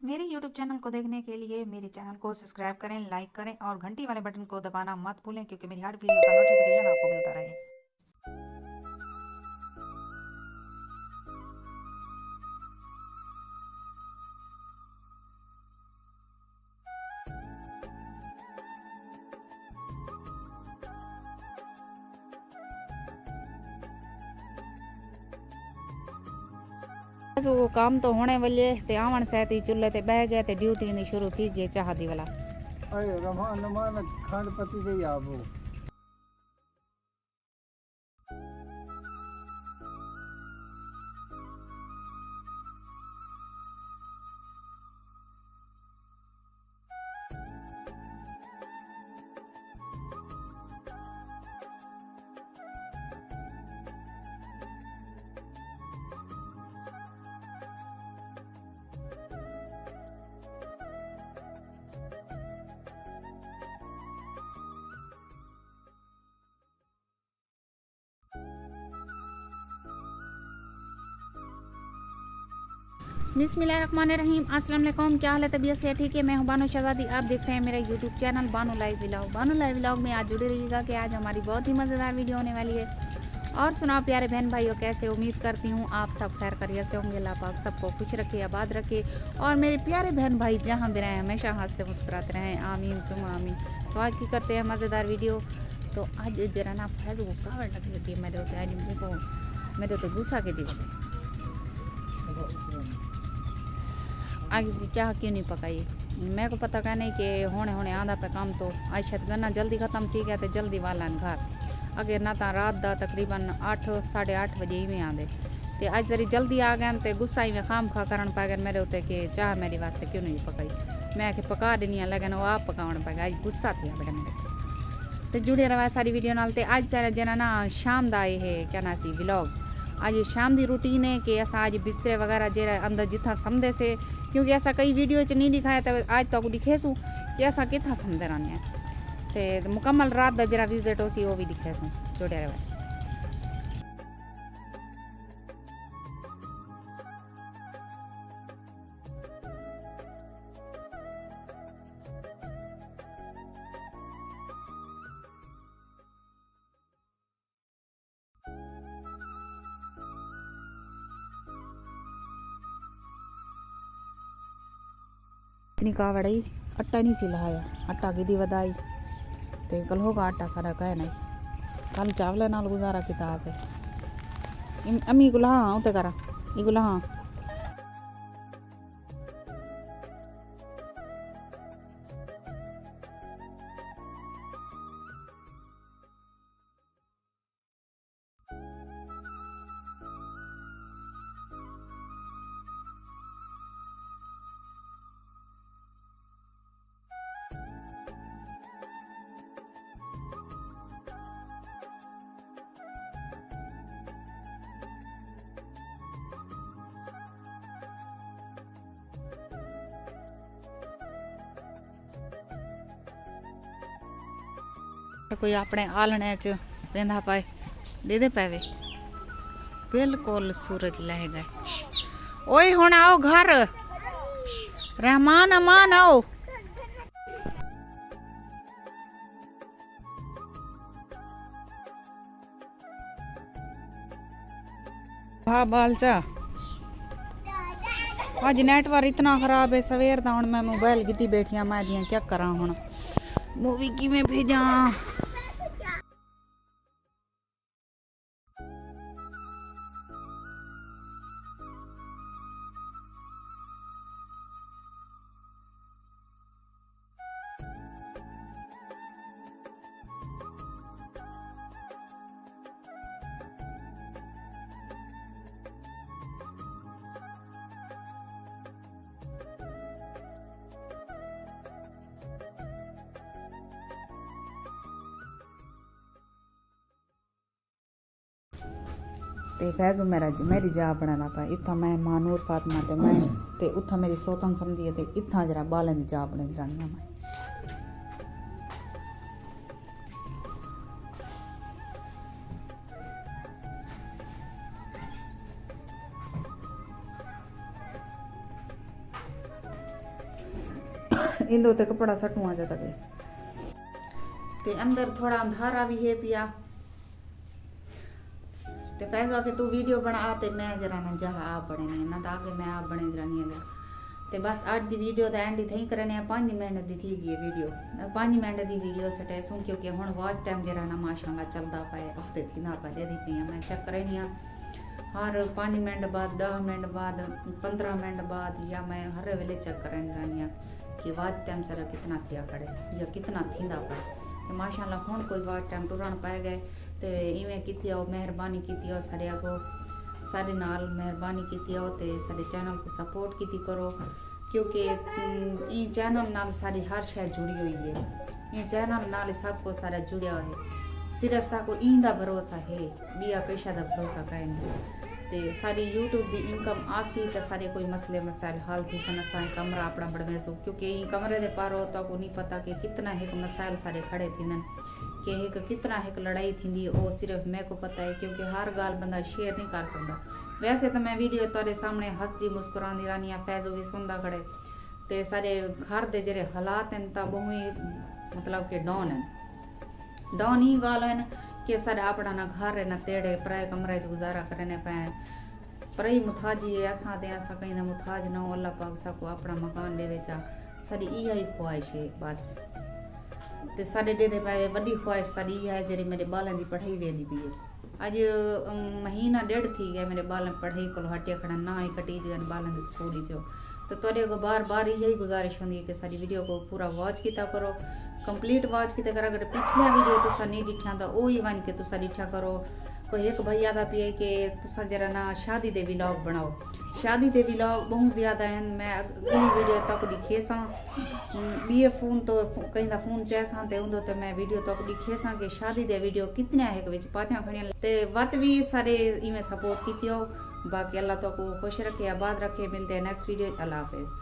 मेरे YouTube channel को देखने के लिए मेरे चैनल को सब्सक्राइब करें, लाइक करें और घंटी वाले बटन को दबाना मत भूलें क्योंकि मेरी हर वीडियो का नोटिफिकेशन आपको मिलता रहे। वो काम तो होने वाले ते आवन से ती चुल्हे ते बह गए ते ड्यूटी नहीं शुरू थी गई चाह दी वाला। अरे रमान रमान खंड पति दे आबो। बिस्मिल्लाहिर्रहमानिर्रहीम, अस्सलाम वालेकुम। क्या हाल है? तबीयत से ठीक है? मैं हूं बानो शहजादी। आप देख रहे हैं मेरा YouTube channel Bano live vlog. Bano live vlog में आज जुड़े रहिएगा कि आज हमारी बहुत ही मज़ेदार वीडियो होने वाली है। और सुनाओ प्यारे बहन भाइयों, कैसे? उम्मीद करती हूँ आप सब खैर खैरियत से होंगे। अल्लाह पाक सबको खुश रखे, आबाद रखे और मेरे प्यारे बहन भाई जहाँ भी रहें हमेशा हंसते मुस्कुराते रहें। आमीन सुम आमीन। तो आज की करते हैं मज़ेदार वीडियो। तो आज जरा ना फैज़ वो कावड़ लगी होती है मेरे होते आज देखो मेरे तो गुस्सा के दी होते आगे से चाह क्यों नहीं पकाई? मेरे को पता क्या नहीं कि होने होने आधा पे काम तो आज शायद गन्ना जल्दी ख़त्म थी गया तो जल्दी वाला घर अगे ना तो रात दा तकरीबन 8 साढ़े 8 बजे ही में आंदे तो आज जरी जल्दी आ गए तो गुस्सा ही में खाम खा करन पै गए मेरे उत्ते कि चाह मेरी वास्ते क्यों नहीं पकाई। मैं कि पका देनी है लेकिन वो आप पकावन पै गया। आज गुस्सा थी बेटा मेरे तो जुड़े रहा सारी वीडियो नाल। तो आज जना ना शाम दा है क्या ना सी व्लॉग। आज शाम की रूटीन है कि अस आज बिस्तरे वगैरह जे अंदर जिथा समझे से क्योंकि ऐसा कई वीडियो च नहीं दिखाया तो आज तक दिखेसूँ कि अस कितना समझते रहने तो मुकम्मल रात का जरा विजिट हो सी वो भी दिखेसूँ। जुड़े रहे। इतनी कावड़ई आटा नहीं सी लाया, आटा गिदी वधाई तो कल होगा आटा सारा कह नहीं कल चावल नाल गुजारा किता आज अम्मी को लहा उते करा ई को लहा कोई अपने आलने च पेंदा पाए देदे पैवे बिल्कुल सूरज लह गए। ओए हुण आओ घर रहमान अमान आओ। हाँ बालचा आज नेटवर्क इतना खराब है सवेर दा हुण मैं मोबाइल गिद्दी बैठिया मैं दियां क्या करा हुण मूवी किवें भेजा। ते फैज़ू मेरी जा बना पा इत्था मैं मानूर फातिमा ते मैं ते उत्था मेरी सोतन समझिए ते इत्था जरा बालें दी जा बनी रानी मैं इंदो ते कपड़ा सटू आ जाता गए ते अंदर थोड़ा अंधारा भी है पिया ते फैज आके तू वीडियो बना ते मैं जरा ना जहा आप बने नहीं ना आगे मैं आप बने जरा नहीं ते बस अज दी वीडियो दा एंड थई करने 5 मिनट दी थी गई वीडियो 5 मिनट दी वीडियो सटे सुन क्योंकि हुन वॉच टाइम जरा ना माशाल्लाह चलदा पाए हफ्ते थी ना पाए दी पिया मैं चेक करनी हर 5 मिनट बाद 10 मिनट बाद 15 मिनट बाद या मैं हर वेले चेक करन रहनी कि वॉच टाइम सारा कितना थिया खड़े या कितना थींदा पाए ते माशाल्लाह हुन कोई वॉच टाइम टुरन पाए गए ते इवें कीती आओ मेहरबानी कीती आओ सारे को सारे नाल मेहरबानी कीती आओ ते सारे चैनल को सपोर्ट कीती करो क्योंकि ये चैनल नाल सारी हर शय जुड़ी हुई है ये चैनल नाल सब को सारा जुड़िया है सिर्फ साको इंदा भरोसा है बिया पेशा दा भरोसा काए नहीं ते सारी यूट्यूब दी इनकम आसी ते सारे कोई मसले मसाइल हल थी सन असां कमरा अपना बढ़वे सो क्योंकि ये कमरे दे पारो तो को नहीं पता कि कितना एक मसाइल सारे खड़े थींदन कि एक कितना एक लड़ाई थींदी ओ सिर्फ मैं को पता है क्योंकि हर गाल बंदा शेयर नहीं कर सकता वैसे तो मैं वीडियो तेरे सामने हंसदी मुस्कुरांदी रहनी आ फैज़ भी सुनदा खड़े ते सारे घर दे जेरे हालात हैं ता बहु ही मतलब कि डाउन है डाउन ही गाल है कि सारे अपना ना घर है ना तेड़े पराए कमरे च गुजारा करने पे पर ही मुथाजी है असां ते असां कहीं ना मुथाज न हो अल्लाह पाक साको अपना मकान दे वेचा सारी इहा ही ख्वाहिश है बस ते साडे दे पे वड्डी ख्वाहिश सारी है जेरी मेरे बालन दी पढ़ाई वेंदी पई है अज महीना डेढ़ थी गया मेरे बालन पढ़ाई को हटे खड़ा ना ही कटी जन बालन दी स्कूल जो तो तोरे को बार बार यही गुजारिश होंदी है कि सारी वीडियो को पूरा वॉच किया करो कंप्लीट वॉच किया कर अगर पिछला वीडियो तुसा नहीं दिखा तो वो ही वन के तुसा दिखा करो कोई एक भैया दा पिए कि तुसा जरा ना शादी दे व्लॉग बनाओ शादी दे व्लॉग बहुत ज़्यादा हैं मैं अगली वीडियो तक दिखे सा बीए फोन तो कहीं दा फोन चैसा ते उंदो ते मैं वीडियो तक दिखे सा कि शादी दे वीडियो कितने एक विच पातियां खड़ियां ते वत भी सारे इवें सपोर्ट कीती हो बाकी अल्लाह तो को खुश रखे आबाद रखे मिलते हैं नेक्स्ट वीडियो अल्लाह हाफिज़।